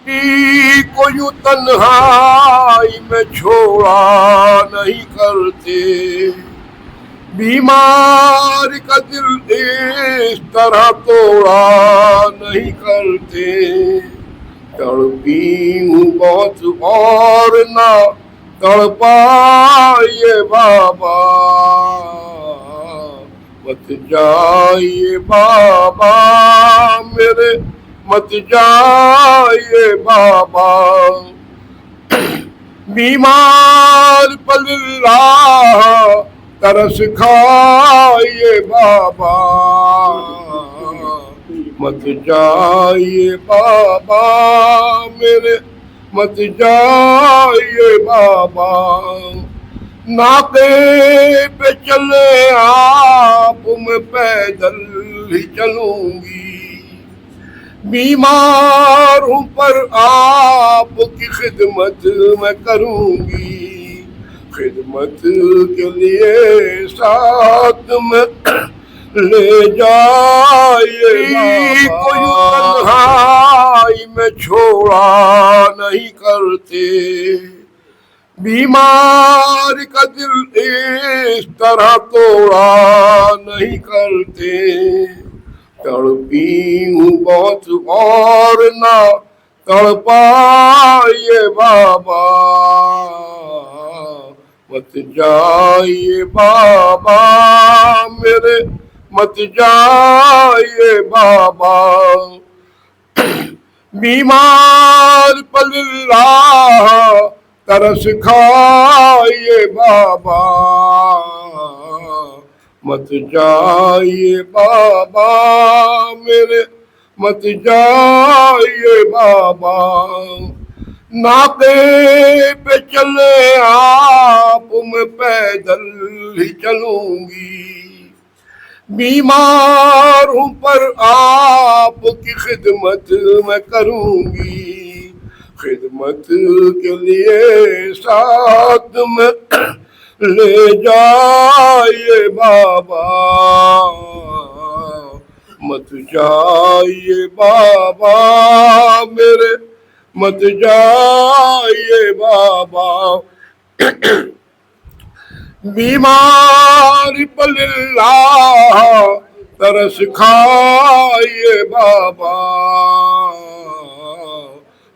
کو یوں تنہائی میں چھوڑا نہیں کرتے، بیمار کا دل اس طرح توڑا نہیں کرتے، تڑپی ہوں بہت اور نہ تڑپائیے بابا، مت جائیے بابا میرے، مت جائیے بابا، بیمار پر اللہ ترس کھائیے بابا، مت جائیے بابا میرے، مت جائیے بابا، ناقے پہ چلے آپ میں پیدل ہی چلوں گی، بیمار ہوں پر آپ کی خدمت میں کروں گی، خدمت کے لیے ساتھ میں لے جائیے کو یوں تنہائی میں چھوڑا نہیں کرتے، بیمار کا دل اس طرح توڑا نہیں کرتے، تڑپی ہوں بہت اور نہ تڑپائیے بابا، مت جائیے بابا میرے، مت جائیے بابا، بیمار پر اللہ ترس کھائیے بابا، مت جائیے بابا میرے، مت جائیے بابا، ناقے پہ چلے آپ میں پیدل ہی چلوں گی، بیمار ہوں پر آپ کی خدمت میں کروں گی، خدمت کے لیے ساتھ میں لے جائیے بابا، مت جائیے بابا میرے، مت جائیے بابا، بیمار پر اللہ ترس کھائیے بابا،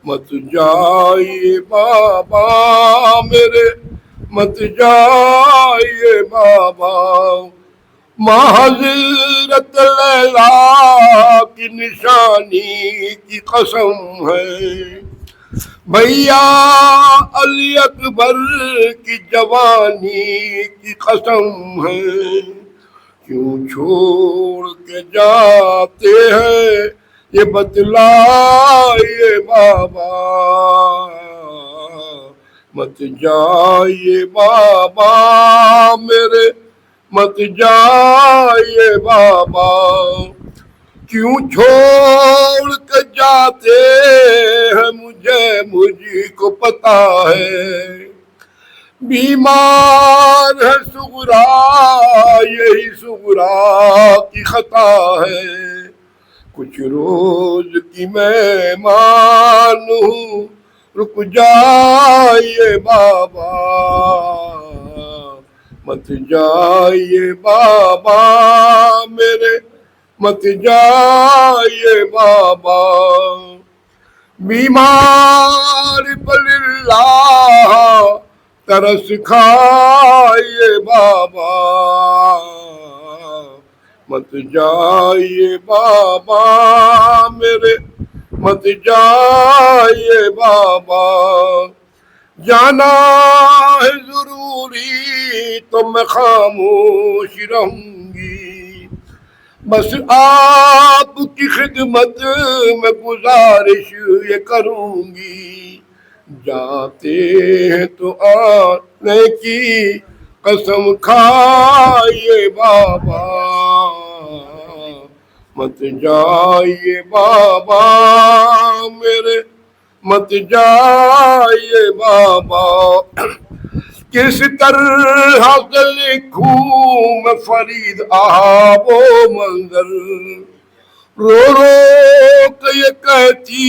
مت جائیے بابا میرے، مت جائیے بابا، حضرت لیلا کی نشانی کی قسم ہے، بھیا علی اکبر کی جوانی کی قسم ہے، کیوں چھوڑ کے جاتے ہیں یہ بتلائیے بابا، مت جائیے بابا میرے، مت جائیے بابا، کیوں چھوڑ کے جاتے ہیں مجھ کو پتا ہے، بیمار ہے صغرا یہی صغرا کی خطا ہے، کچھ روز کی میں مانوں رک جائیے بابا، مت جائیے بابا میرے، مت جائیے بابا، بیمار پر اللہ ترس کھائیے بابا، مت جائیے بابا میرے، مت جائیے بابا، جانا ہے ضروری تو میں خاموش رہوں گی، بس آپ کی خدمت میں گزارش یہ کروں گی، جاتے ہیں تو آنے کی قسم کھائیے بابا، مت جائیے بابا میرے، مت جائیے بابا، کس طرح سے لکھوں میں فرید آب و منظر، رو رو کے یہ کہتی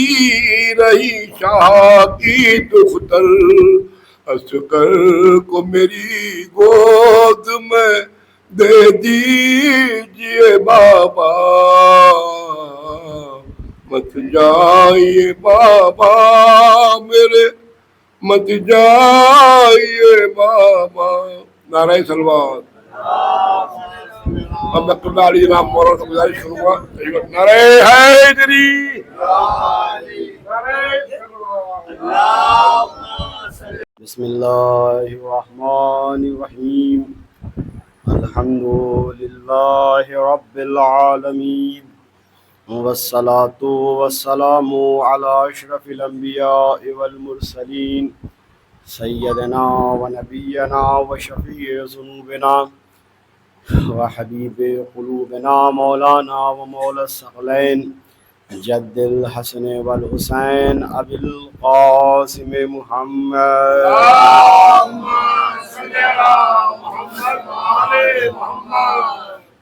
رہی شاہ کی دختر اصغر کو میری گود میں دے دیجئے بابا، مت جائیے بابا میرے، مت جائیے بابا۔ نعرہ سلوات۔ اب میں قبلہ رام مولانا سے گزارش کروں گا، نعرہ حیدری۔ بسم اللہ الرحمن الرحیم، الحمد للہ رب العالمین، والصلاة والسلام علی اشرف الانبیاء والمرسلین، سیدنا و نبینا و شفیع ذنوبنا و حبیب قلوبنا مولانا و مولا الثقلین جد الحسن والحسین ابی القاسم محمد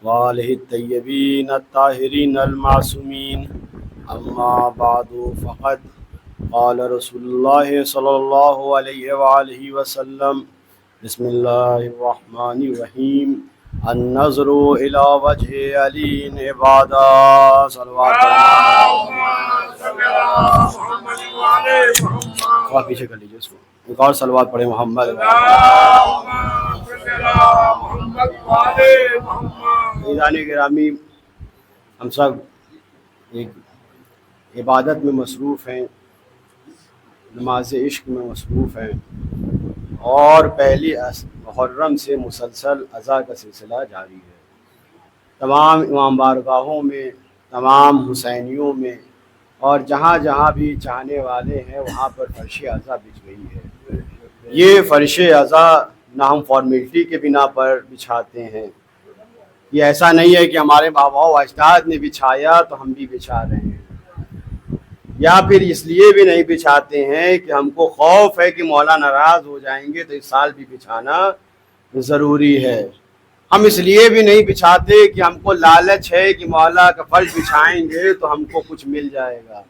وآلہ الطیبین الطاہرین المعصومین، اما بعد فقد قال رسول اللہ صلی اللہ علیہ وآلہ وسلم، بسم اللہ الرحمن الرحیم، النظر الى وجہ علی عبادہ۔ صلوات تھوڑا پیچھے کر لیجیے اس کو، ایک اور صلوات پڑھے محمد۔ عزیزان گرامی، ہم سب ایک عبادت میں مصروف ہیں، نماز عشق میں مصروف ہیں، اور پہلی محرم سے مسلسل عزا کا سلسلہ جاری ہے۔ تمام امام بارگاہوں میں، تمام حسینیوں میں، اور جہاں جہاں بھی چاہنے والے ہیں وہاں پر فرش عزا بچھ گئی ہے۔ یہ فرش عزا نہ ہم فارمیلٹی کے بنا پر بچھاتے ہیں، یہ ایسا نہیں ہے کہ ہمارے آباء و اجداد نے بچھایا تو ہم بھی بچھا رہے ہیں، یا پھر اس لیے بھی نہیں بچھاتے ہیں کہ ہم کو خوف ہے کہ مولا ناراض ہو جائیں گے تو اس سال بھی بچھانا ضروری ہے۔ ہم اس لیے بھی نہیں بچھاتے کہ ہم کو لالچ ہے کہ مولا کا فرش بچھائیں گے تو ہم کو کچھ مل جائے گا،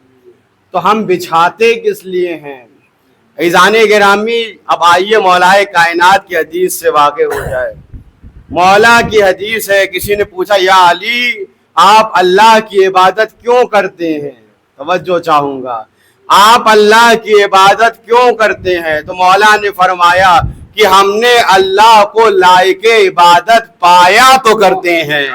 تو ہم بچھاتے کس لیے ہیں؟ عزیزان گرامی، اب آئیے مولا کائنات کی حدیث سے واقع ہو جائے۔ مولا کی حدیث ہے، کسی نے پوچھا یا علی آپ اللہ کی عبادت کیوں کرتے ہیں؟ توجہ چاہوں گا، آپ اللہ کی عبادت کیوں کرتے ہیں؟ تو مولا نے فرمایا کہ ہم نے اللہ کو لائق عبادت پایا تو کرتے ہیں،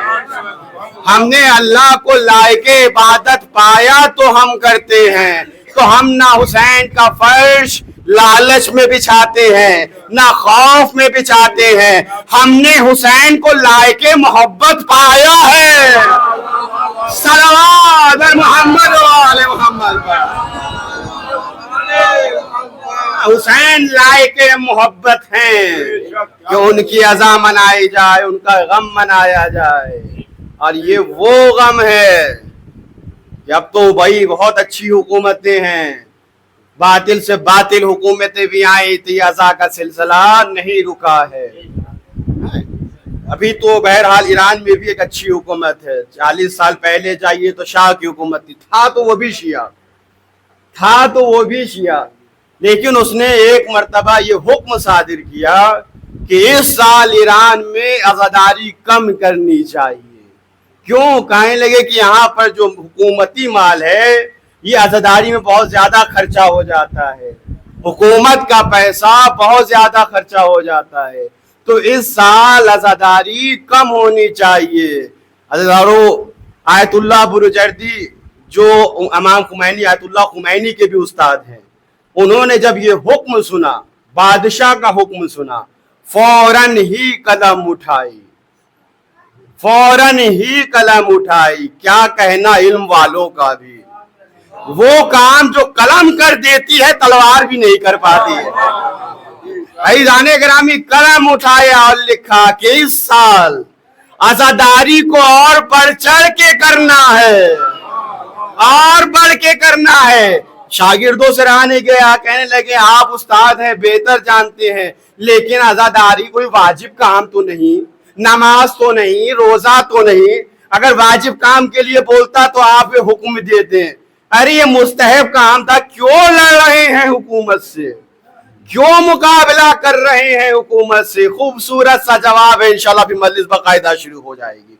ہم نے اللہ کو لائق عبادت پایا تو ہم کرتے ہیں۔ تو ہم نہ حسین کا فرش لالچ میں بچھاتے ہیں، نہ خوف میں بچھاتے ہیں، ہم نے حسین کو لائق محبت پایا ہے۔ صلوات محمد و آل محمد۔ حسین لائق محبت ہیں کہ ان کی عزا منائی جائے، ان کا غم منایا جائے، اور یہ وہ غم ہے کہ اب تو بھائی بہت اچھی حکومتیں ہیں، باطل سے باطل حکومتیں بھی آئیں تھی، عزا کا سلسلہ نہیں رکا ہے۔ ابھی تو بہرحال ایران میں بھی ایک اچھی حکومت ہے، 40 سال پہلے جائیے تو شاہ کی حکومت تھی، تھا تو وہ بھی شیعہ، لیکن اس نے ایک مرتبہ یہ حکم صادر کیا کہ اس سال ایران میں عزاداری کم کرنی چاہیے۔ کیوں؟ کہنے لگے کہ یہاں پر جو حکومتی مال ہے یہ عزاداری میں بہت زیادہ خرچہ ہو جاتا ہے، حکومت کا پیسہ بہت زیادہ خرچہ ہو جاتا ہے، تو اس سال عزاداری کم ہونی چاہیے۔ عزاداروں، آیت اللہ بروجردی جو امام خمینی، آیت اللہ خمینی کے بھی استاد ہیں، انہوں نے جب یہ حکم سنا، بادشاہ کا حکم سنا، فوراً ہی قدم اٹھائی، کیا کہنا علم والوں کا بھی، وہ کام جو قلم کر دیتی ہے تلوار بھی نہیں کر پاتی ہے۔ عزیزان گرامی، قلم اٹھایا اور لکھا کہ اس سال عزاداری کو اور بڑھ چڑھ کے کرنا ہے، شاگردوں سے رہا نہیں گیا، کہنے لگے آپ استاد ہیں، بہتر جانتے ہیں، لیکن عزاداری کوئی واجب کام تو نہیں، نماز تو نہیں، روزہ تو نہیں، اگر واجب کام کے لیے بولتا تو آپ حکم دے دیں، ارے یہ مستحب کام تھا، کیوں لڑ رہے ہیں حکومت سے؟ کیوں مقابلہ کر رہے ہیں حکومت سے؟ خوبصورت سا جواب ہے، انشاءاللہ بھی مجلس باقاعدہ شروع ہو جائے گی۔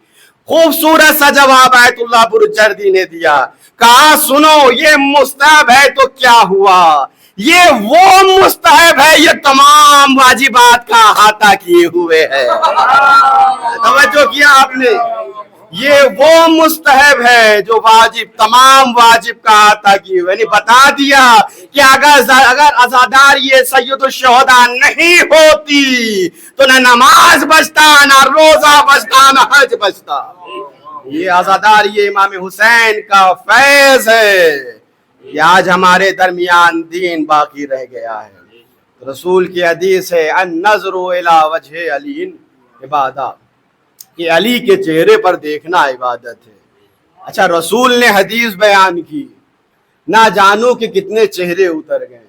خوبصورت سا جواب آیت اللہ برجردی نے دیا، کہا سنو یہ مستحب ہے تو کیا ہوا، یہ وہ مستحب ہے یہ تمام واجبات کا احاطہ کیے ہوئے ہے۔ توجہ کیا آپ نے؟ یہ وہ مستحب ہے جو واجب تمام واجب کا احاطہ کیے ہوئے، یعنی بتا دیا کہ اگر عزادار یہ سید الشہداء نہیں ہوتی تو نہ نماز بچتا، نہ روزہ بچتا، نہ حج بچتا۔ یہ عزادار یہ امام حسین کا فیض ہے کہ آج ہمارے درمیان دین باقی رہ گیا ہے۔ رسول کی حدیث ہے النظر الی وجہ علی عبادت، کہ علی کے چہرے پر دیکھنا عبادت ہے۔ اچھا رسول نے حدیث بیان کی، نہ جانو کہ کتنے چہرے اتر گئے۔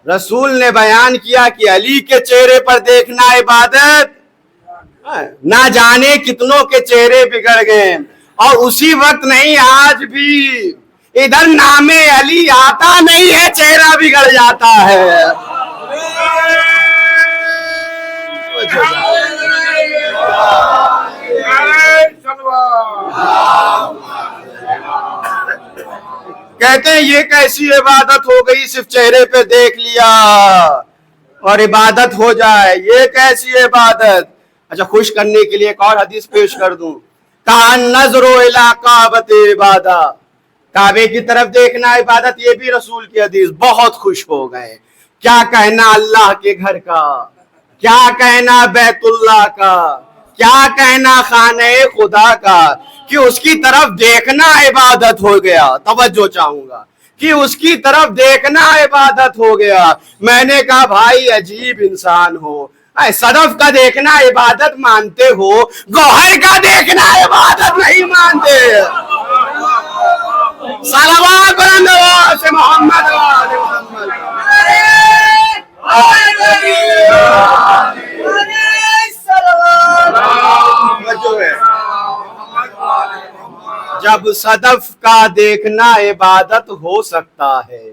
رسول نے بیان کیا کہ علی کے چہرے پر دیکھنا عبادت، نہ جانے کتنوں کے چہرے بگڑ گئے۔ اور اسی وقت نہیں، آج بھی ادھر نام علی آتا نہیں ہے، چہرہ بگڑ جاتا ہے۔ کہتے ہیں یہ کیسی عبادت ہو گئی، صرف چہرے پہ دیکھ لیا اور عبادت ہو جائے، یہ کیسی عبادت؟ اچھا خوش کرنے کے لیے ایک اور حدیث پیش کر دوں، کہا نظر الی کعبۃ عبادت، کعبے کی طرف دیکھنا عبادت، یہ بھی رسول کی حدیث۔ بہت خوش ہو گئے، کیا کہنا اللہ کے گھر کا، کیا کہنا بیت اللہ کا، کیا کہنا خانہ خدا کا، کہ اس کی طرف دیکھنا عبادت ہو گیا۔ توجہ چاہوں گا کہ اس کی طرف دیکھنا عبادت ہو گیا۔ میں نے کہا بھائی عجیب انسان ہو، صدف کا دیکھنا عبادت مانتے ہو، گوہر کا دیکھنا عبادت نہیں مانتے۔ صلوات بلند آواز سے محمد جب صدف کا دیکھنا عبادت ہو سکتا ہے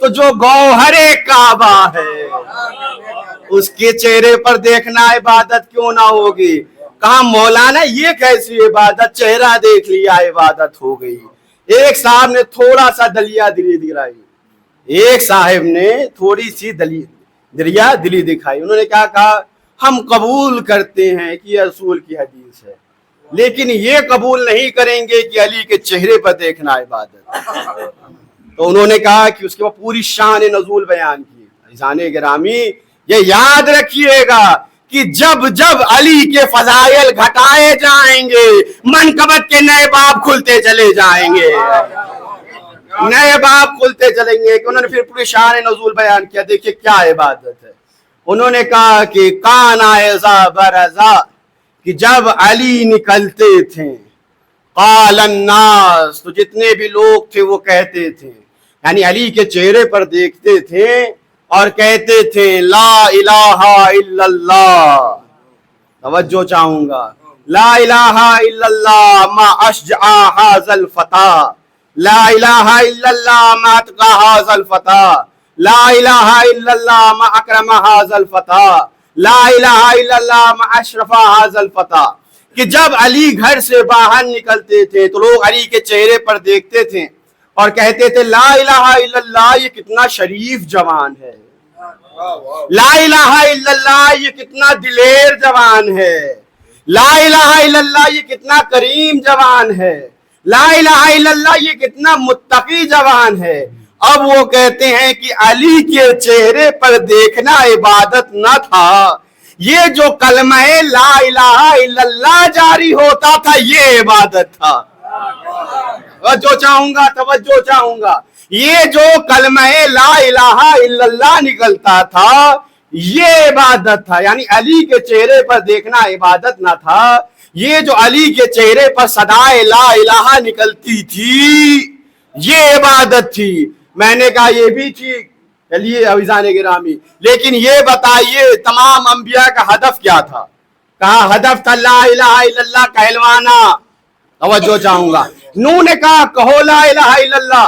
تو جو گوہر کعبہ ہے اس کے چہرے پر دیکھنا عبادت کیوں نہ ہوگی؟ کہا مولانا یہ کیسی عبادت، چہرہ دیکھ لیا عبادت ہو گئی۔ ایک صاحب نے تھوڑا سا دلیا دلی دکھائی، ایک صاحب نے تھوڑی سی دریا دلی دکھائی۔ انہوں نے کیا کہا، ہم قبول کرتے ہیں کہ یہ رسول کی حدیث ہے، لیکن یہ قبول نہیں کریں گے کہ علی کے چہرے پر دیکھنا عبادت۔ تو انہوں نے کہا کہ اس کے بعد پوری شان نزول بیان کی۔ عزیزان گرامی یہ یاد رکھیے گا کہ جب جب علی کے فضائل گھٹائے جائیں گے منقبت کے نئے باب کھلتے چلے جائیں گے، نئے باب کھلتے چلیں گے۔ کہ انہوں نے پھر پوری شان نزول بیان کیا۔ دیکھیے کیا عبادت ہے۔ انہوں نے کہا کہ کانا اذا برزا، کہ جب علی نکلتے تھے، قال الناس، تو جتنے بھی لوگ تھے وہ کہتے تھے، یعنی علی کے چہرے پر دیکھتے تھے اور کہتے تھے لا الہ الا اللہ۔ توجہ چاہوں گا، لا الہ الا اللہ ما اشجع ھذا الفتى، لا الہ الا اللہ ما اتقى ھذا الفتى، لا الہ الا اللہ ما اکرم ھذا الفتى، لا الہ الا اللہ ما اشرف ھذا الفتى۔ کہ جب علی گھر سے باہر نکلتے تھے تو لوگ علی کے چہرے پر دیکھتے تھے اور کہتے تھے لا الہ الا اللہ یہ کتنا شریف جوان ہے، لا الہ الا اللہ یہ کتنا دلیر جوان ہے، لا الہ الا اللہ یہ کتنا کریم جوان ہے، لا الہ الا اللہ یہ کتنا متقی جوان ہے۔ اب وہ کہتے ہیں کہ علی کے چہرے پر دیکھنا عبادت نہ تھا، یہ جو کلمہ لا الہ الا اللہ جاری ہوتا تھا یہ عبادت تھا۔ توجہ چاہوں گا، یہ جو کلمہ لا الہ الا اللہ نکلتا تھا یہ عبادت تھا، یعنی علی کے چہرے پر دیکھنا عبادت نہ تھا، یہ جو علی کے چہرے پر صدائے لا الہ نکلتی تھی یہ عبادت تھی۔ میں نے کہا یہ بھی ٹھیک، چلیے عزیزان گرامی، لیکن یہ بتائیے تمام انبیاء کا ہدف کیا تھا؟ کہا ہدف تھا لا الہ الا اللہ کہلوانا۔ توجہ چاہوں گا، نوح نے کہا کہو لا الہ الا اللہ،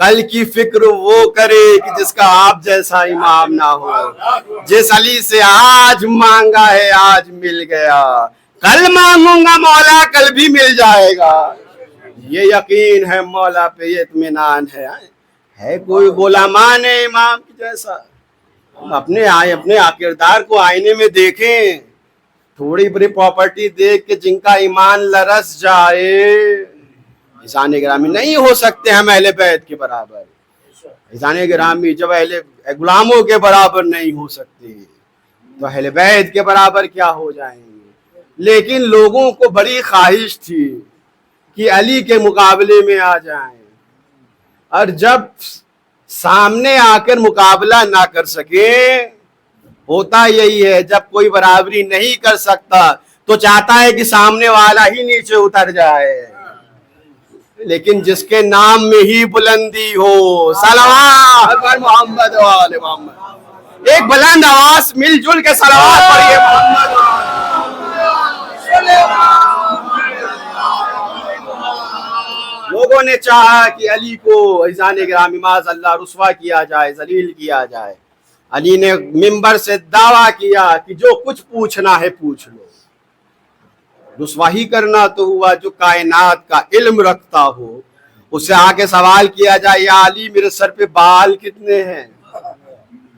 کل کی فکر وہ کرے کہ جس کا آپ جیسا امام نہ ہو. جس علی سے آج مانگا ہے آج مل گیا, کل مانگوں گا مولا کل بھی مل جائے گا. یہ یقین ہے مولا پہ, یہ اطمینان ہے کوئی غلامان امام کی جیسا. اپنے کردار کو آئینے میں دیکھیں, تھوڑی بڑی پراپرٹی دیکھ کے جن کا ایمان لرس جائے. عزیزان گرامی نہیں ہو سکتے ہم اہل بیت کے برابر. عزیزان گرامی جب غلاموں کے برابر نہیں ہو سکتے تو اہل بیت کے برابر کیا ہو جائیں گے. لیکن لوگوں کو بڑی خواہش تھی کہ علی کے مقابلے میں آ جائیں, اور جب سامنے آ کر مقابلہ نہ کر سکے, ہوتا یہی ہے جب کوئی برابری نہیں کر سکتا تو چاہتا ہے کہ سامنے والا ہی نیچے اتر جائے. لیکن جس کے نام میں ہی بلندی ہو, صلوات پر محمد و آل محمد, ایک بلند آواز مل جل کے صلوات پڑھیے محمد. لوگوں نے چاہا کہ علی کو عزیزان گرامی معاذ اللہ رسوا کیا جائے, ذلیل کیا جائے. علی نے منبر سے دعویٰ کیا کہ جو کچھ پوچھنا ہے پوچھ لو. رسوائی کرنا تو ہوا جو کائنات کا علم رکھتا ہو, اسے آ کے سوال کیا جائے یا علی میرے سر پہ بال کتنے ہیں.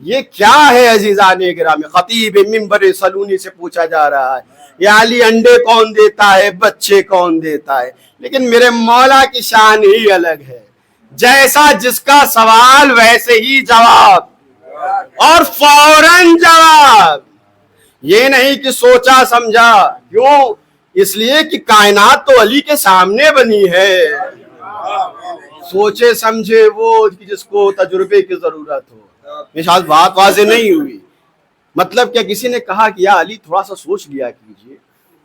یہ کیا ہے عزیزان گرامی؟ خطیب منبر سلونی سے پوچھا جا رہا ہے یا علی انڈے کون دیتا ہے, بچے کون دیتا ہے. لیکن میرے مولا کی شان ہی الگ ہے, جیسا جس کا سوال ویسے ہی جواب, اور فوراً جواب. یہ نہیں کہ سوچا سمجھا. کیوں؟ اس لیے کہ کائنات تو علی کے سامنے بنی ہے. سوچے سمجھے وہ جس کو تجربے کی ضرورت ہو. شاید بات واضح نہیں ہوئی. مطلب کیا کسی نے کہا کہ یا علی تھوڑا سا سوچ لیا کیجئے,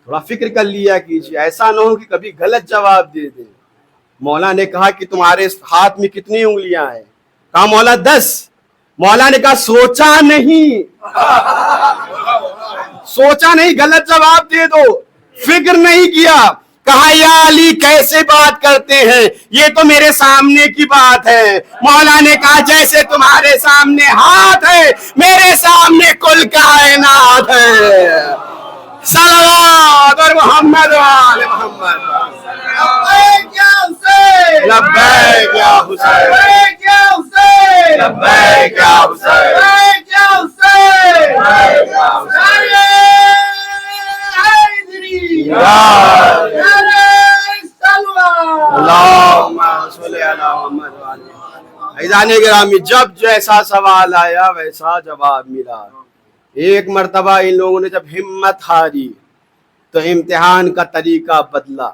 تھوڑا فکر کر لیا کیجئے, ایسا نہ ہو کہ کبھی غلط جواب دے دیں. مولا نے کہا کہ تمہارے ہاتھ میں کتنی انگلیاں ہیں؟ کہا مولا 10. مولا نے کہا سوچا نہیں, سوچا نہیں, غلط جواب دے دو, فکر نہیں کیا. کہا یا علی کیسے بات کرتے ہیں, یہ تو میرے سامنے کی بات ہے. مولا نے کہا جیسے تمہارے سامنے ہاتھ ہے میرے سامنے کل کائنات ہے. صلوات اور محمد و آل محمد. لبیک یا حسین, لبیک یا حسین, لبیک یا حسین, لبیک یا حسین, لبیک یا حسین, لبیک یا حسین. عزیزان گرامی جب جیسا سوال آیا ویسا جواب ملا. ایک مرتبہ ان لوگوں نے جب ہمت ہاری تو امتحان کا طریقہ بدلا.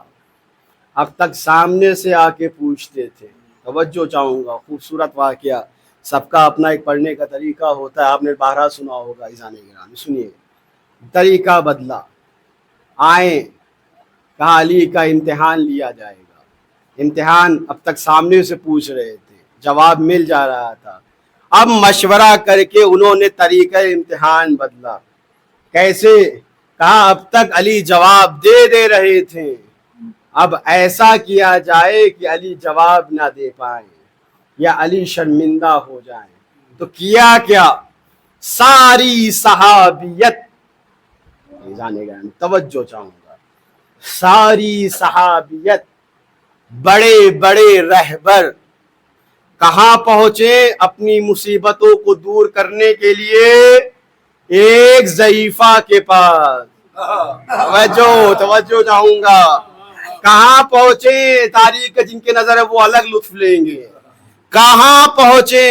اب تک سامنے سے آ کے پوچھتے تھے. توجہ چاہوں گا, خوبصورت واقعہ, سب کا اپنا ایک پڑھنے کا طریقہ ہوتا ہے, آپ نے بارہا سنا ہوگا. عزیزان گرامی سنیے, طریقہ بدلا. آئیں, کہا علی کا امتحان لیا جائے گا. امتحان اب تک سامنے سے پوچھ رہے تھے, جواب مل جا رہا تھا. اب مشورہ کر کے انہوں نے طریقہ امتحان بدلا. کیسے؟ کہا اب تک علی جواب دے رہے تھے, اب ایسا کیا جائے کہ علی جواب نہ دے پائیں یا علی شرمندہ ہو جائیں. تو کیا کیا؟ ساری صحابیت, توجہ چاہوں گا, ساری صحابیت, بڑے بڑے رہبر کہاں پہنچے اپنی مصیبتوں کو دور کرنے کے لیے؟ ایک ضعیفہ کے پاس. توجہ چاہوں گا, کہاں پہنچے؟ تاریخ کا جن کے نظر ہے وہ الگ لطف لیں گے. کہاں پہنچے؟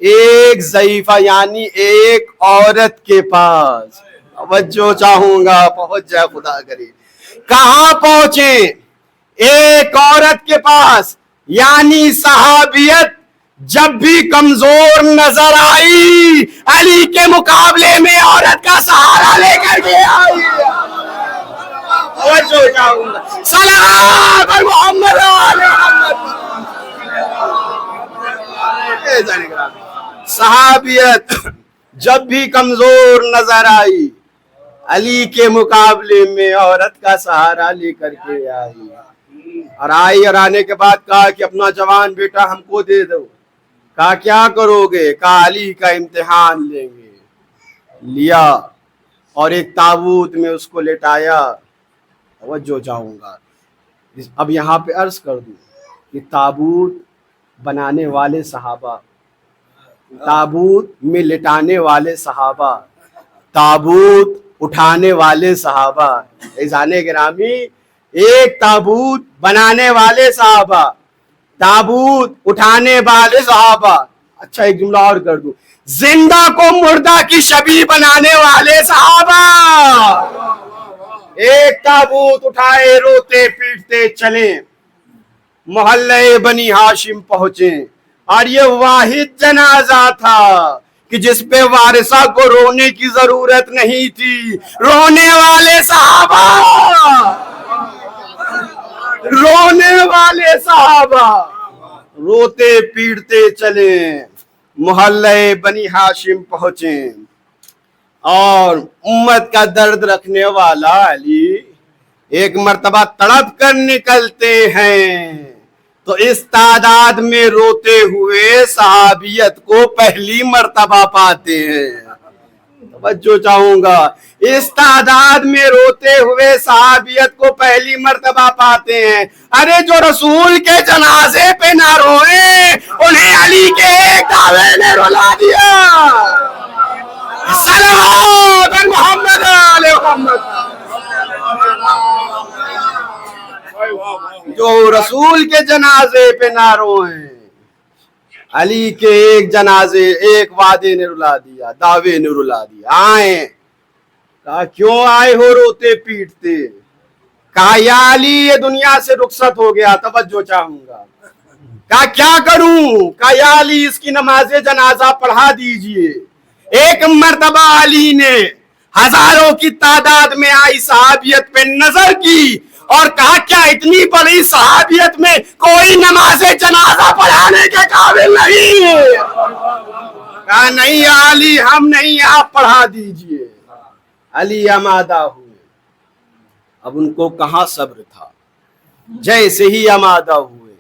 ایک ضعیفہ یعنی ایک عورت کے پاس. توجہ چاہوں گا, پہنچ جائے خدا کرے. کہاں پہنچے؟ ایک عورت کے پاس, یعنی صحابیت جب بھی کمزور نظر آئی علی کے مقابلے میں عورت کا سہارا لے کر کے آئی. صلوات اور محمد و آل محمد. صحابیت جب بھی کمزور نظر آئی علی کے مقابلے میں عورت کا سہارا لے کر کے آئی. اور آئی اور آنے کے بعد کہا کہ اپنا جوان بیٹا ہم کو دے دو. کہا کیا کرو گے؟ کہا علی کا امتحان لیں گے. لیا اور ایک تابوت میں اس کو لٹایا. توجہ چاہوں گا اب یہاں پہ عرض کر دوں کہ تابوت بنانے والے صحابہ، تابوت میں لٹانے والے صحابہ، تابوت اٹھانے والے صحابہ، عزیزان گرامی ایک تابوت بنانے والے صحابہ، تابوت اٹھانے والے صحابہ. اچھا ایک جملہ اور کر دوں، زندہ کو مردہ کی شبیہ بنانے والے صحابہ. ایک تابوت اٹھائے روتے پیٹتے چلیں، محلے بنی ہاشم پہنچے اور یہ واحد جنازہ تھا کہ جس پہ وارثہ کو رونے کی ضرورت نہیں تھی. رونے والے صحابہ، رونے والے صحابہ روتے پیٹتے چلے، محلے بنی ہاشم پہنچے اور امت کا درد رکھنے والا علی ایک مرتبہ تڑپ کر نکلتے ہیں تو اس تعداد میں روتے ہوئے صحابیت کو پہلی مرتبہ پاتے ہیں. توجہ چاہوں گا، اس تعداد میں روتے ہوئے صحابیت کو پہلی مرتبہ پاتے ہیں. ارے جو رسول کے جنازے پہ نہ روئے انہیں علی کے ایک دعوے نے رلا دیا. صلوات محمد علی محمد. جو رسول کے جنازے پہ نہ روئیں علی کے ایک جنازے، ایک وعدے نے رلا دیا، دعوے نے رلا دیا. آئیں، کہا کیوں آئے ہو روتے پیٹتے؟ کہا یا علی یہ دنیا سے رخصت ہو گیا. توجہ چاہوں گا. کہا کیا کروں؟ کہا یا علی اس کی نماز جنازہ پڑھا دیجئے. ایک مرتبہ علی نے ہزاروں کی تعداد میں آئی صحابیت پہ نظر کی اور کہا کیا اتنی بڑی صحابیت میں کوئی نماز جنازہ پڑھانے کے قابل نہیں ہے؟ کہا نہیں علی ہم نہیں، آپ پڑھا دیجئے. علی آمادہ ہوئے. اب ان کو کہاں صبر تھا، جیسے ہی آمادہ ہوئے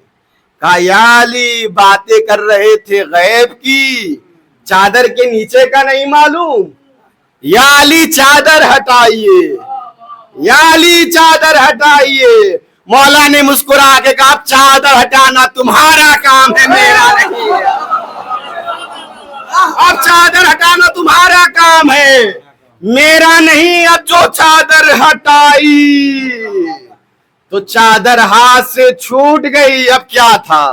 کہا یا علی باتیں کر رہے تھے غیب کی، چادر کے نیچے کا نہیں معلوم؟ یا علی چادر ہٹائیے، یا علی چادر ہٹائیے. مولا نے مسکرا کے کہا چادر ہٹانا تمہارا کام ہے، میرا نہیں ہے. اب چادر ہٹانا تمہارا کام ہے، میرا نہیں. اب جو چادر ہٹائی تو چادر ہاتھ سے چھوٹ گئی. اب کیا تھا؟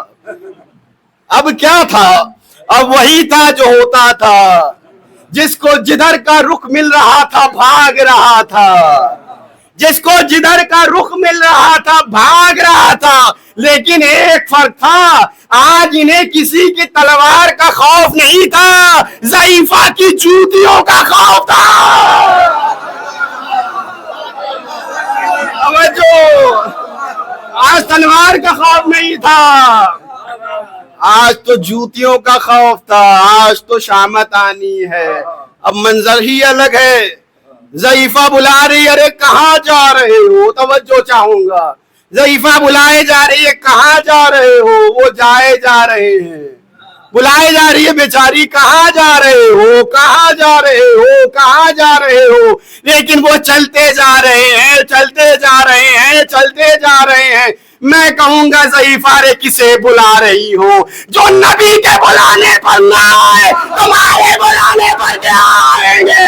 اب کیا تھا؟ اب وہی تھا جو ہوتا تھا، جس کو جدھر کا رخ مل رہا تھا بھاگ رہا تھا، جس کو جدھر کا رخ مل رہا تھا بھاگ رہا تھا. لیکن ایک فرق تھا، آج انہیں کسی کی تلوار کا خوف نہیں تھا، ضعیفہ کی جوتیوں کا خوف تھا. آج تلوار کا خوف نہیں تھا، آج تو جوتیوں کا خوف تھا. آج تو شامت آنی ہے. اب منظر ہی الگ ہے. ضعیفہ بلا رہی، ارے کہاں جا رہے ہو؟ توجہ چاہوں گا. ضعیفہ بلائے جا رہی ہے، کہاں جا رہے ہو؟ وہ جائے جا رہے ہیں. بلائے جا رہی ہے بیچاری، کہاں جا رہے ہو؟ کہاں جا رہے ہو؟ کہاں جا رہے ہو؟ لیکن وہ چلتے جا رہے ہیں، چلتے جا رہے ہیں، چلتے جا رہے ہیں. میں کہوں گا ضعیفہ رے کسے بلا رہی ہو؟ جو نبی کے بلانے پر نہ آئے تمہارے بلانے پر کیا آئیں گے؟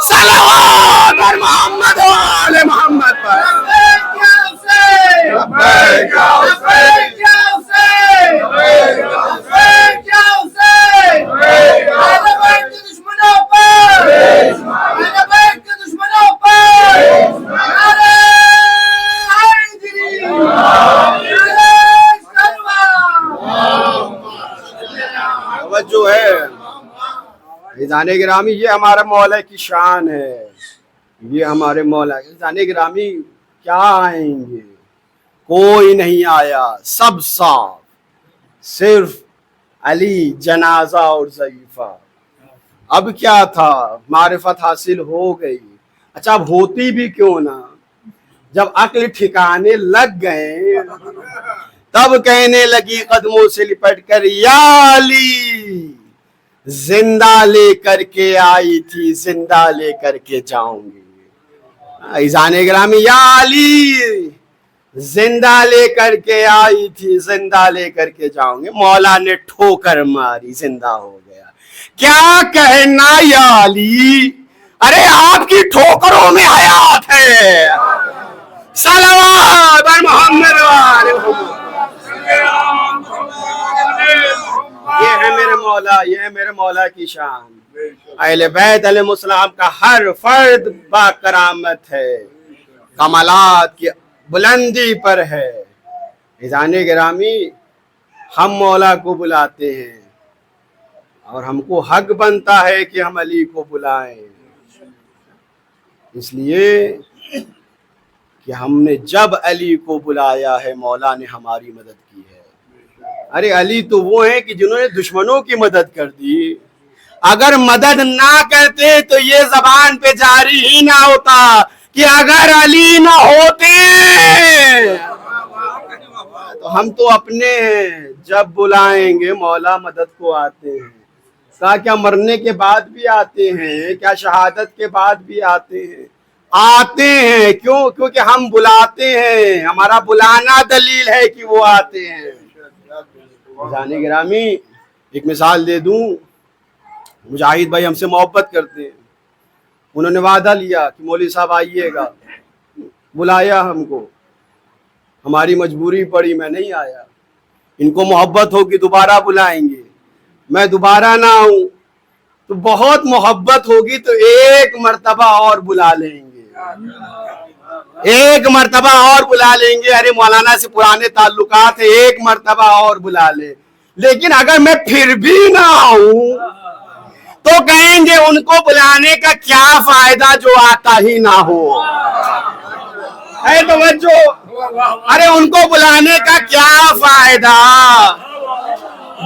صلوات پر محمد و آل محمد پر. جو ہے عزیزان گرامی، یہ ہمارا مولا کی شان ہے. یہ ہمارے مولا. عزیزان گرامی کیا آئیں گے؟ کوئی نہیں آیا، سب صاف، صرف علی، جنازہ اور ضعیفہ. اب کیا تھا؟ معرفت حاصل ہو گئی. اچھا اب ہوتی بھی کیوں نہ، جب عقل ٹھکانے لگ گئے تب کہنے لگی قدموں سے لپٹ کر یا علی زندہ لے کر کے آئی تھی زندہ لے کر کے جاؤں گی. عزیزان گرامی یا علی زندہ لے کر کے آئی تھی زندہ لے کر کے جاؤں گی. مولا نے ٹھوکر ماری زندہ ہو گیا. کیا کہنا یا علی, ارے آپ کی ٹھوکروں میں حیات ہے. صلوات بر محمد وآل محمد. یہ ہے میرے مولا, یہ ہے میرے مولا کی شان. اہل بیت علیہ السلام کا ہر فرد با کرامت ہے, کمالات کی بلندی پر ہے. عزیزان گرامی ہم مولا کو بلاتے ہیں اور ہم کو حق بنتا ہے کہ ہم علی کو بلائیں, اس لیے کہ ہم نے جب علی کو بلایا ہے مولا نے ہماری مدد کی ہے. ارے علی تو وہ ہیں کہ جنہوں نے دشمنوں کی مدد کر دی. اگر مدد نہ کرتے تو یہ زبان پہ جاری ہی نہ ہوتا کہ اگر علی نہ ہوتے. تو ہم تو اپنے ہیں, جب بلائیں گے مولا مدد کو آتے ہیں. کیا مرنے کے بعد بھی آتے ہیں, کیا شہادت کے بعد بھی آتے ہیں, آتے ہیں. کیوں؟ کیونکہ ہم بلاتے ہیں, ہمارا بلانا دلیل ہے کہ وہ آتے ہیں. جانے گرامی ایک مثال دے دوں, مجاہد بھائی ہم سے محبت کرتے ہیں, انہوں نے وعدہ لیا کہ مولوی صاحب آئیے گا, بلایا ہم کو, ہماری مجبوری پڑی میں نہیں آیا. ان کو محبت ہوگی دوبارہ بلائیں گے, میں دوبارہ نہ آؤں تو بہت محبت ہوگی تو ایک مرتبہ اور بلا لیں گے, ایک مرتبہ اور بلا لیں گے. ارے مولانا سے پرانے تعلقات ہیں, ایک مرتبہ اور بلا لیں. لیکن اگر میں پھر بھی نہ آؤں تو کہیں گے ان کو بلانے کا کیا فائدہ جو آتا ہی نہ ہو. اے توجہ, ارے ان کو بلانے کا کیا فائدہ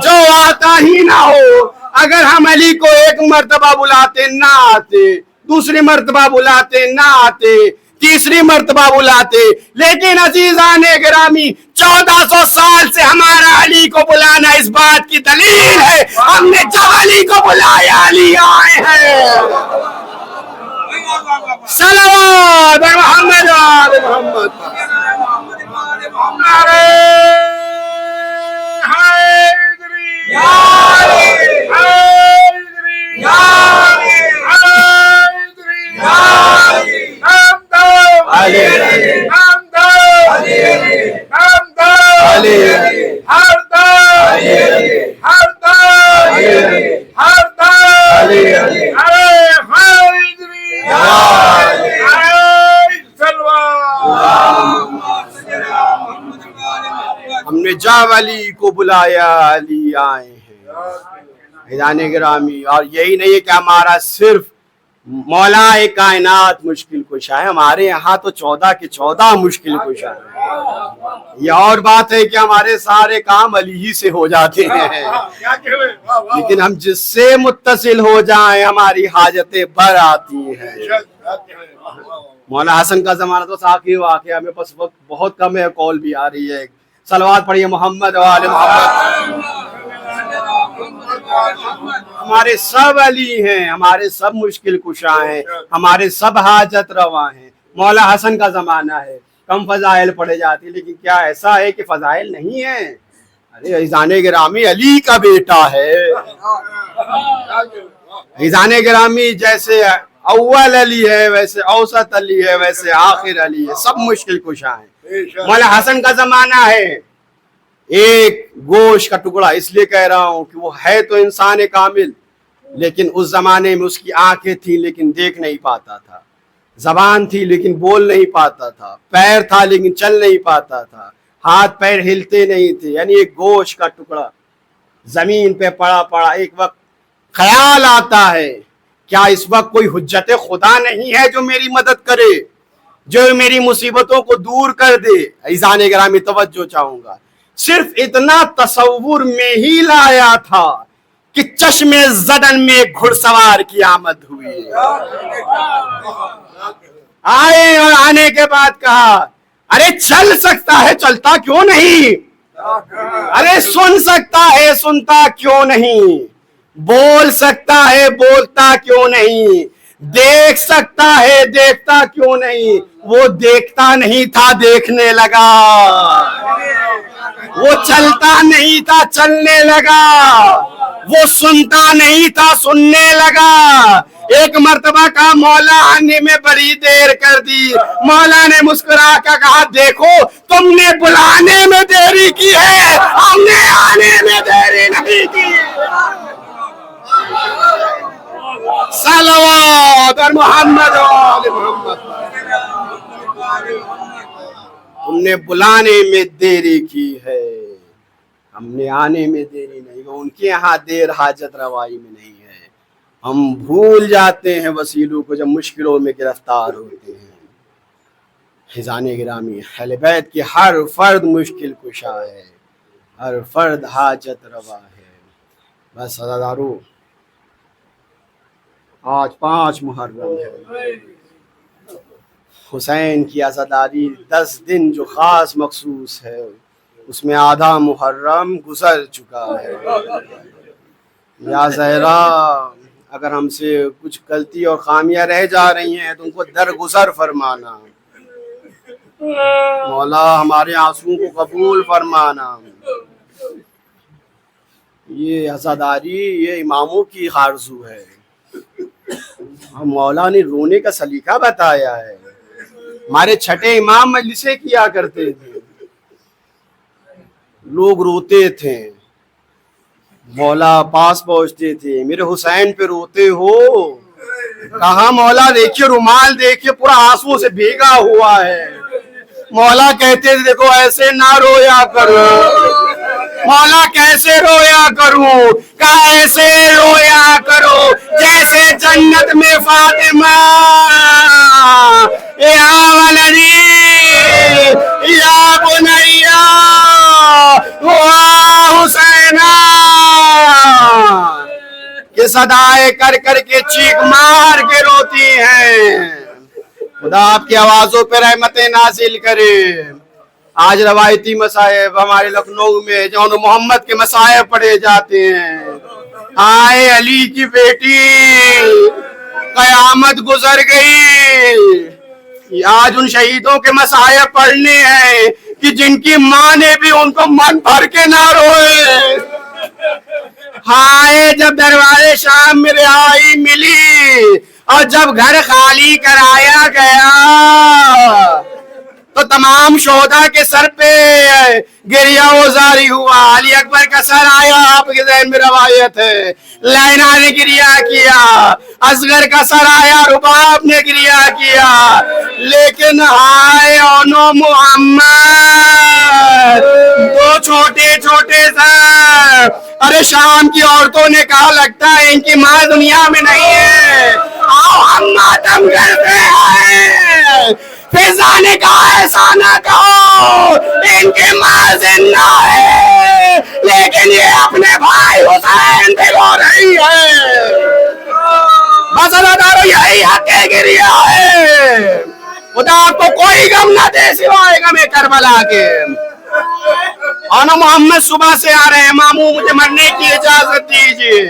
جو آتا ہی نہ ہو. اگر ہم علی کو ایک مرتبہ بلاتے نہ آتے, دوسری مرتبہ بلاتے نہ آتے, تیسری مرتبہ بلاتے. لیکن عزیزان گرامی 1400 سال سے ہمارا علی کو بلانا اس بات کی دلیل ہے, ہم نے جب علی کو بلایا علی آئے ہیں. صلوات بر محمد وآل محمد. نعرہ حیدری یا علی, حیدری یا علی, حیدری یا علی, حمدان علی, حمدان علی, حمدان علی, حردان علی, حردان علی, حردان علی, ارے حیدری یا علی, ہم نے جب علی کو بلایا علی آئے ہیں. عزیزان گرامی, اور یہی نہیں ہے کہ ہمارا صرف مولا کائنات مشکل کشا ہے, ہمارے یہاں تو 14 کے 14 مشکل کشا ہے. یہ اور بات ہے کہ ہمارے سارے کام علی ہی سے ہو جاتے ہیں, لیکن ہم جس سے متصل ہو جائیں ہماری حاجتیں بھر آتی ہیں. مولانا حسن کا زمانہ تو ساقی واقعہ میں بس وقت بہت کم ہے, کال بھی آ رہی ہے. صلوات پڑھیے محمد وآل محمد. ہمارے سب علی ہیں, ہمارے سب مشکل کشا ہیں, ہمارے سب حاجت روا ہیں. مولا حسن کا زمانہ ہے, کم فضائل پڑھے جاتے ہیں, لیکن کیا ایسا ہے کہ فضائل نہیں ہیں؟ ارے عزیزان گرامی علی کا بیٹا ہے. عزیزان گرامی جیسے اول علی ہے ویسے اوسط علی ہے ویسے آخر علی ہے, سب مشکل کشا ہیں. مولا حسن کا زمانہ ہے, ایک گوشت کا ٹکڑا, اس لیے کہہ رہا ہوں کہ وہ ہے تو انسان کامل, لیکن اس زمانے میں اس کی آنکھیں تھیں لیکن دیکھ نہیں پاتا تھا, زبان تھی لیکن بول نہیں پاتا تھا, پیر تھا لیکن چل نہیں پاتا تھا, ہاتھ پیر ہلتے نہیں تھے. یعنی ایک گوشت کا ٹکڑا زمین پہ پڑا پڑا. ایک وقت خیال آتا ہے کیا اس وقت کوئی حجت خدا نہیں ہے جو میری مدد کرے, جو میری مصیبتوں کو دور کر دے. عزیزان گرامی توجہ چاہوں گا, صرف اتنا تصور میں ہی لایا تھا کہ چشم زدن میں گھڑ سوار کی آمد ہوئی. آئے اور آنے کے بعد کہا ارے چل سکتا ہے چلتا کیوں نہیں, ارے سن سکتا ہے سنتا کیوں نہیں, بول سکتا ہے بولتا کیوں نہیں, دیکھ سکتا ہے دیکھتا کیوں نہیں. وہ دیکھتا نہیں تھا دیکھنے لگا, وہ چلتا نہیں تھا چلنے لگا, وہ سنتا نہیں تھا سننے لگا. ایک مرتبہ کہا مولا آنے میں بڑی دیر کر دی. مولا نے مسکرا کر کہا دیکھو تم نے بلانے میں دیری کی ہے, ہم نے آنے میں دیری نہیں کی. صلوات اور محمد و محمد. تم نے بلانے میں دیری کی ہے, ہم نے آنے میں دیری نہیں. ان کے یہاں دیر حاجت روائی میں نہیں ہے. ہم بھول جاتے ہیں وسیلوں کو جب مشکلوں میں گرفتار ہوتے ہیں. خزان گرامی, اہل بیت کی ہر فرد مشکل کشا ہے, ہر فرد حاجت روا ہے. بس عزادارو, آج 5 محرم ہے. حسین کی عزاداری 10 دن جو خاص مخصوص ہے, اس میں آدھا محرم گزر چکا ہے. یا زہرا, اگر ہم سے کچھ غلطی اور خامیاں رہ جا رہی ہیں تو ان کو درگزر فرمانا. مولا ہمارے آنسوؤں کو قبول فرمانا. یہ عزاداری یہ اماموں کی آرزو ہے. مولا نے رونے کا سلیقہ بتایا ہے. ہمارے چھٹے امام مجلسیں کیا کرتے تھے, لوگ روتے تھے, مولا پاس پہنچتے تھے, میرے حسین پہ روتے ہو. کہا مولا دیکھیے رومال دیکھیے پورا آنسو سے بھیگا ہوا ہے. مولا کہتے تھے دیکھو ایسے نہ رویا کرو. مولا کیسے رویا کروں, کہا ایسے رویا کرو جیسے جنت میں فاطمہ یا ولدی یا بنیا حسینہ کہ صدائے کر کر کے چیخ مار کے روتی ہیں. خدا آپ کی آوازوں پہ رحمتیں نازل کرے. آج روایتی مصائب ہمارے لکھنؤ میں جون محمد کے مصائب پڑھے جاتے ہیں. آئے علی کی بیٹی قیامت گزر گئی. آج ان شہیدوں کے مصائب پڑھنے ہیں کہ جن کی ماں نے بھی ان کو من بھر کے نہ روئے. ہائے جب دروازے شام میں رہائی ملی اور جب گھر خالی کرایا گیا تو تمام شہداء کے سر پہ گریہ وزاری ہوا. علی اکبر کا سر آیا, آپ کے ذہن میں روایت ہے, لینا نے گریہ کیا. اصغر کا سر آیا, رباب نے گریہ کیا. لیکن ہائے اونو محمد, 2 چھوٹے چھوٹے سر. ارے شام کی عورتوں نے کہا لگتا ہے ان کی ماں دنیا میں نہیں ہے, آؤ ہم ماتم کرتے ہیں. فضا نے کہا ایسا نہ کہو, ان کی ماں زندہ ہے لیکن یہ اپنے بھائی حسین پہ رو رہی ہے. بس عزادارو یہی حق گریہ ہے. خدا آپ کو کوئی غم نہ دے سوائے غم کربلا کے. اور محمد صبح سے آ رہے ہیں. ماموں مجھے مرنے کی اجازت دیجیے,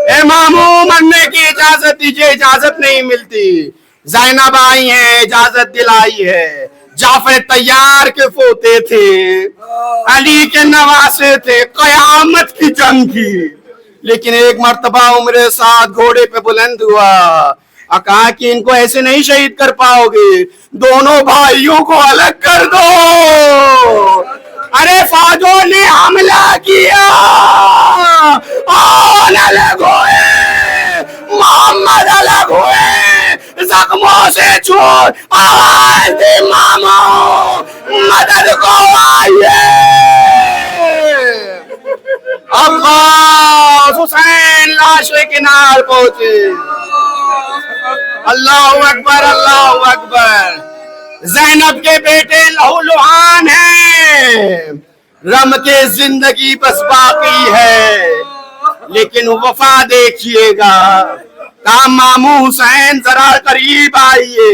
اے ماموں مرنے کی اجازت دیجیے. اجازت نہیں ملتی. زینب آئی ہیں, اجازت دلائی ہے. جعفر طیار کے پوتے تھے, علی کے نواسے تھے, قیامت کی جنگ کی. لیکن ایک مرتبہ عمر سعد گھوڑے پہ بلند ہوا, کہا کہ ان کو ایسے نہیں شہید کر پاؤ گے, دونوں بھائیوں کو الگ کر دو. ارے فوجوں نے حملہ کیا اور الگ ہوئے, محمد الگ ہوئے, زخموں سے چھوٹ آواز دی ماموں مدد کو آئیے. عباس حسین لاش کے کنار پہنچے. اللہ اکبر اللہ اکبر. زینب کے بیٹے لہو لہان ہیں, رم کے زندگی بس باقی ہے, لیکن وفا دیکھیے گا. کہا ماموں حسین ذرا قریب آئیے.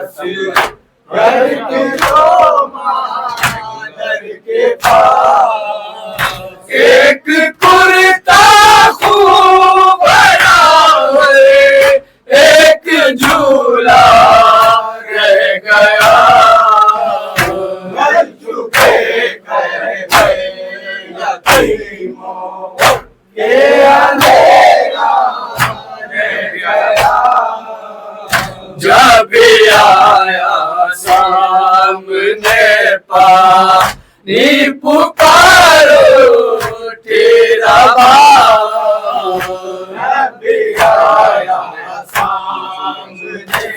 اصغر کی دو مادر کے پاس ایک کرتا خوب بنا ہے ایک جھولا رہ گیا مر چکے گئے یتیموں کے اندھیرا رہ گیا جب آیا سامنے پانی پکارو تیرا باپ جب آیا سامنے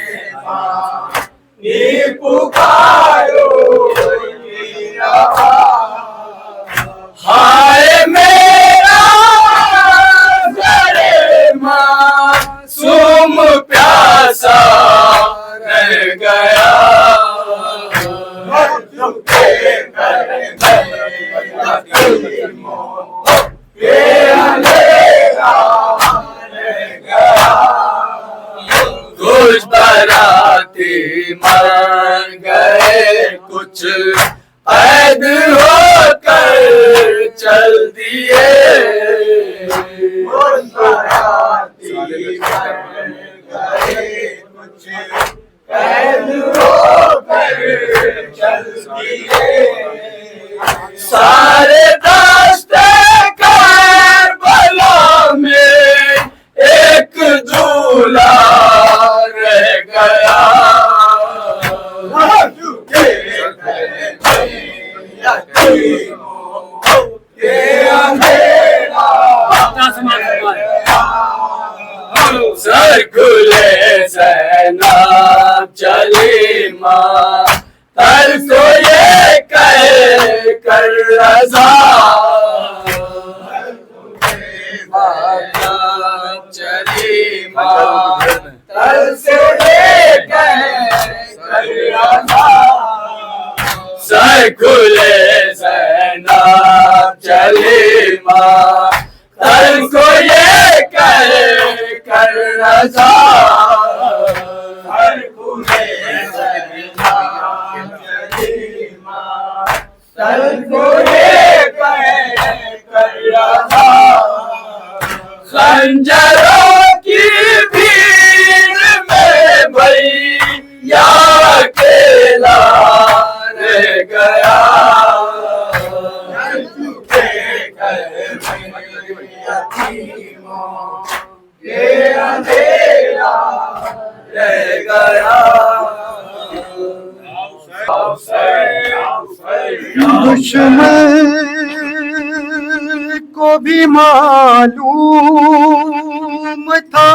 پانی پکارو تیرا باپ ہائے میرا گھر معصوم پیاسا رہ گیا کچھ براتی مر گئے کچھ عید ہو کر چل دیے کچھ براتی مر گئے کچھ عید ہو کر چل دیے سارے دستے کربلا میں ایک دولہا رہ گیا سر کھلے زینب چلی ماں تر کو یہ کہہ کر رضا چلی ماں تر سے یہ کہہ کر رضا سر کھلے زینب چلی ماں تر کو یہ کہہ کر رضا سر کھلے زینب چلی ماں تر کو یہ کہہ کر رضا خنجروں کی بھیڑ میں بھیا اکیلا رہ گیا یہ اندھیرا رہ گیا دشمن کو بھی معلوم تھا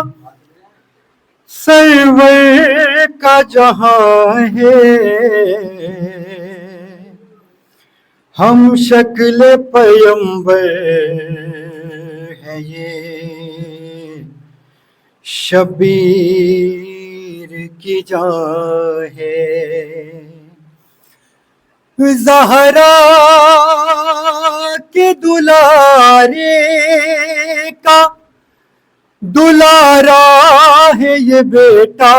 سرور کا جہاں ہے ہم شکل پیمبر ہے یہ شبیر کی جان ہے زہرا کے دلارے کا دلارا ہے یہ بیٹا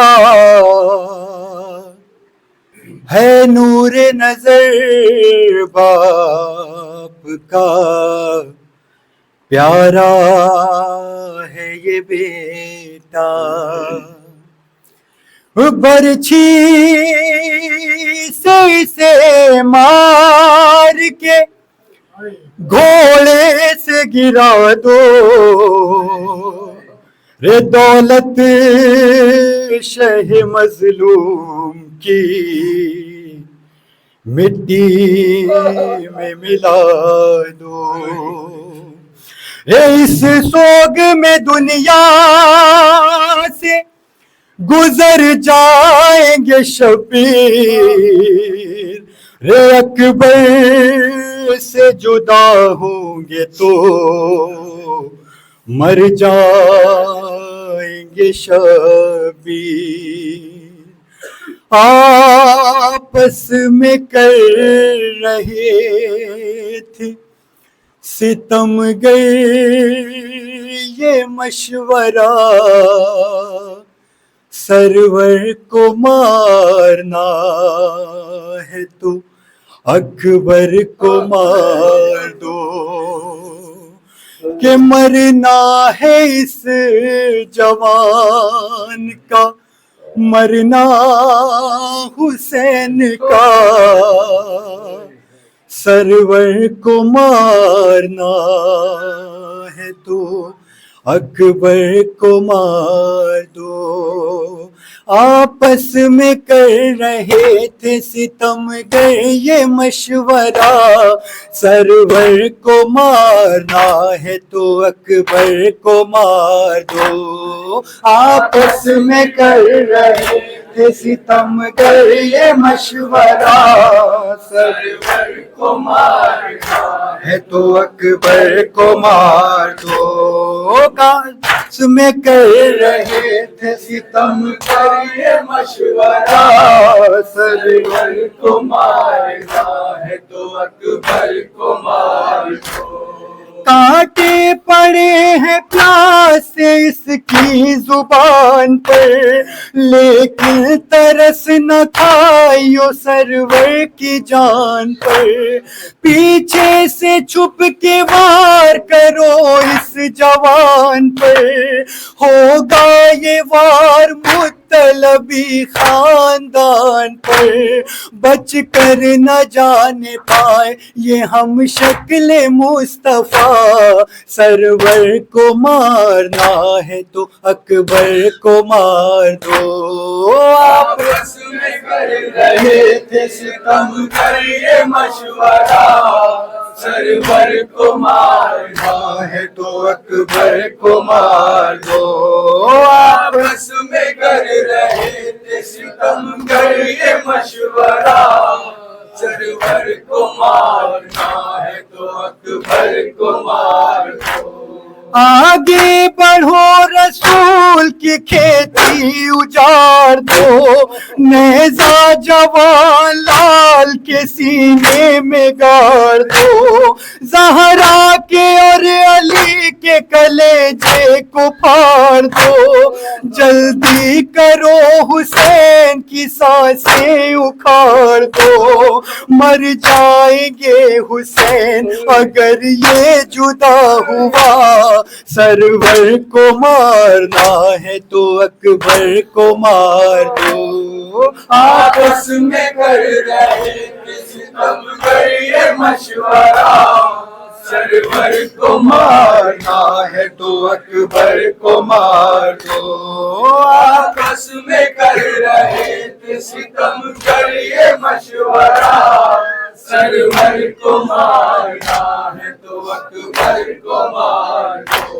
ہے نور نظر باپ کا پیارا ہے یہ بیٹا برچھی سے اسے مار کے گھوڑے سے گرا دو رے دولت شہ مظلوم کی مٹی میں ملا دو اس سوگ میں دنیا سے گزر جائیں گے شبیر رے اکبر سے جدا ہوں گے تو مر جائیں گے شبیر آپس میں کر رہے تھے ستم گئے یہ مشورہ سرور کو مارنا ہے تو اکبر کو مار دو، کہ مرنا ہے اس جوان کا، مرنا حسین کا، سرور کو مارنا ہے تو اکبر کو مار دو۔ آپس میں کر رہے تھے ستم گر یہ مشورہ، سرور کو مارنا ہے تو اکبر کو مار دو۔ آپس میں کر رہے تھے ستم گر یہ مشورہ، سرور کو مارنا ہے تو اکبر کو مار دو۔ آپس میں کر رہے تھے ستم گر یہ مشورہ، سرور کو مارنا ہے تو اکبر کو مار دو۔ کانٹے پڑے ہیں پیاس سے اس کی زبان پر، لیکن ترس نہ کھائیو سرور کی جان پر۔ پیچھے سے چھپ کے وار کرو اس جوان پر، ہوگا یہ وار مطلبی خاندان پر۔ بچ کر نہ جانے پائے یہ ہم شکل مصطفیٰ، سرور کو مارنا ہے تو اکبر کو مار دو۔ آپس میں کر رہے تھے ستم گر یہ مشورہ، سرور کو مارنا ہے تو اکبر کو مار دو۔ آپس میں کر رہے تھے ستم گر یہ مشورہ، سرور کو مارنا ہے تو اکبر کو مار دو۔ آگے بڑھو رسول کی کھیتی اجاڑ دو، نیزہ جوان لال کے سینے میں گاڑ دو۔ زہرا کے اور علی کے کلیجے کو پھاڑ دو، جلدی کرو حسین کی سانسیں اکھاڑ دو۔ مر جائیں گے حسین اگر یہ جدا ہوا، سرور کو مارنا ہے تو اکبر کو مار دو۔ آپس میں کر رہے تھے ستم گر یہ مشورہ، سرور کو مارنا ہے تو اکبر کو مار دو۔ آپس میں کر رہے تھے ستم گر یہ مشورہ، سرور کو مارنا ہے تو اکبر کو مار دو۔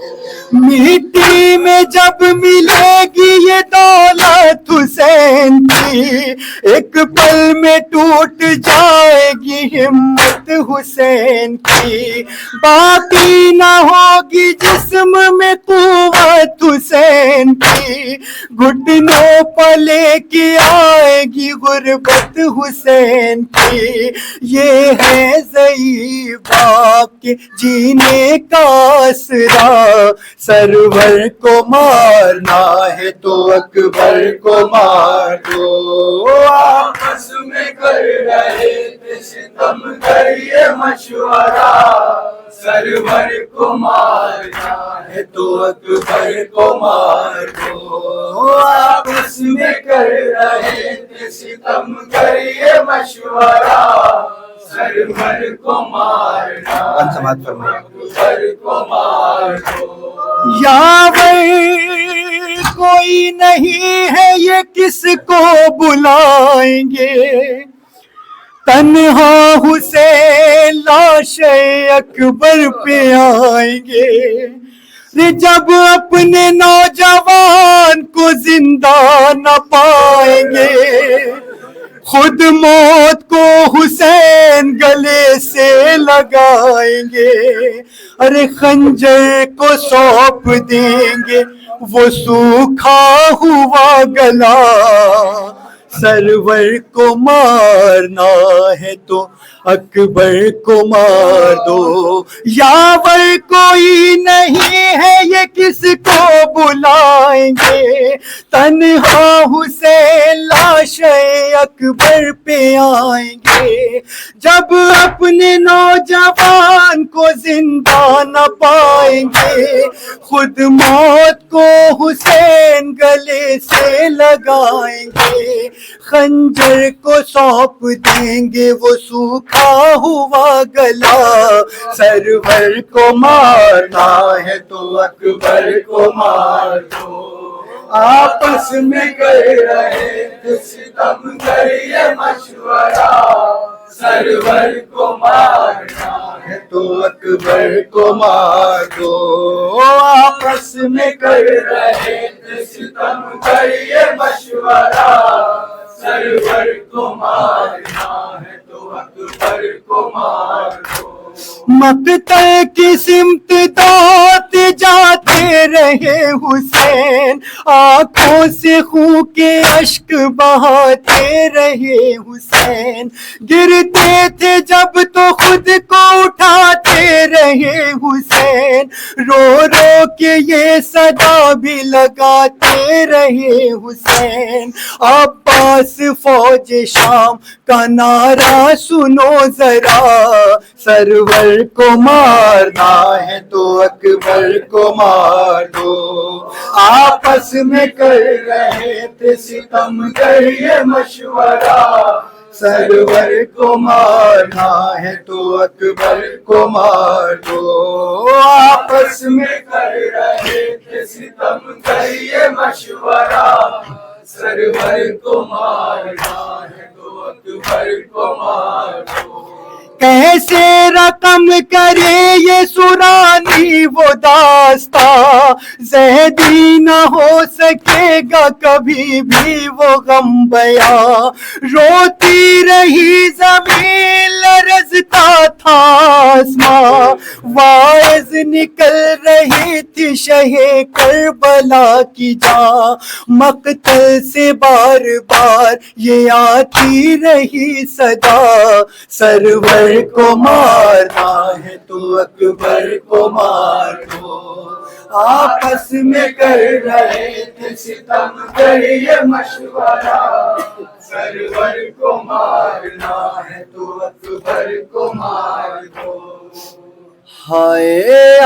مٹی میں جب ملے گی یہ دولت حسین کی، ایک پل میں ٹوٹ جائے گی ہمت حسین کی۔ باقی نہ ہوگی جسم میں قوت حسین کی، گھٹنوں پلے کی آئے گی غربت حسین کی۔ یہ ہے ضعیف باپ کے جینے کا آسرا، سرور کو مارنا ہے تو اکبر کو مار دو۔ آپس میں کر رہے تھے ستم گر یہ مشورہ، سرور کو مارنا ہے تو اکبر کو مار دو۔ آپس میں کر رہے تھے ستم گر یہ مشورہ، سرور کو مارنا اکبر کو مار دو۔ یاور کوئی نہیں ہے یہ کس کو بلائیں گے، تنہا حسین لاش اکبر پہ آئیں گے۔ جب اپنے نوجوان کو زندہ نہ پائیں گے، خود موت کو حسین گلے سے لگائیں گے۔ ارے خنجر کو سونپ دیں گے وہ سوکھا ہوا گلا، سرور کو مارنا ہے تو اکبر کو مار دو، یاور کوئی نہیں ہے یہ کس کو بلائیں گے، تنہا حسین لاش اکبر پہ آئیں گے، جب اپنے نوجوان کو زندہ نہ پائیں گے، خود موت کو حسین گلے سے لگائیں گے، خنجر کو سونپ دیں گے وہ سوکھا ہوا گلا، سرور کو مارنا ہے تو اکبر کو مار دو، آپس میں کر رہے تھے ستم گر یہ مشورہ، سرور کو مارنا ہے تو اکبر کو مار دو، آپس میں کر رہے تھے ستم گر یہ مشورہ، سرور کو مارنا ہے تو اکبر کو مار دو، مقتل کی سمت دوڑتے جاتے رہے حسین، آنکھوں سے خون کے اشک بہاتے رہے حسین، گرتے تھے جب تو خود کو اٹھاتے رہے حسین، رو رو کے یہ صدا بھی لگاتے رہے حسین، عباس فوج شام کا نعرہ سنو ذرا، سرور کو مارنا ہے تو اکبر کو مار دو، آپس میں کر رہے تھے ستم گر یہ مشورہ، سرور کو مارنا ہے تو اکبر کو مار دو، آپس میں کر رہے تھے ستم گر یہ مشورہ، سرور کو مارنا ہے تو اکبر کو مار دو، کیسے رقم کرے یہ سرانی وہ داستاں، زیدی نہ ہو سکے گا کبھی بھی وہ غم بیاں، روتی رہی زمین لرزتا تھا آسماں، واعظ نکل رہی تھی شہ کربلا کی جاں، مقتل سے بار بار یہ آتی رہی صدا، سرور کو مارنا ہے تو اکبر کو مار دو، آپس میں کر رہے تھے ستم گر یہ مشورہ، سرور کو مارنا ہے تو اکبر کو مار دو، ہائے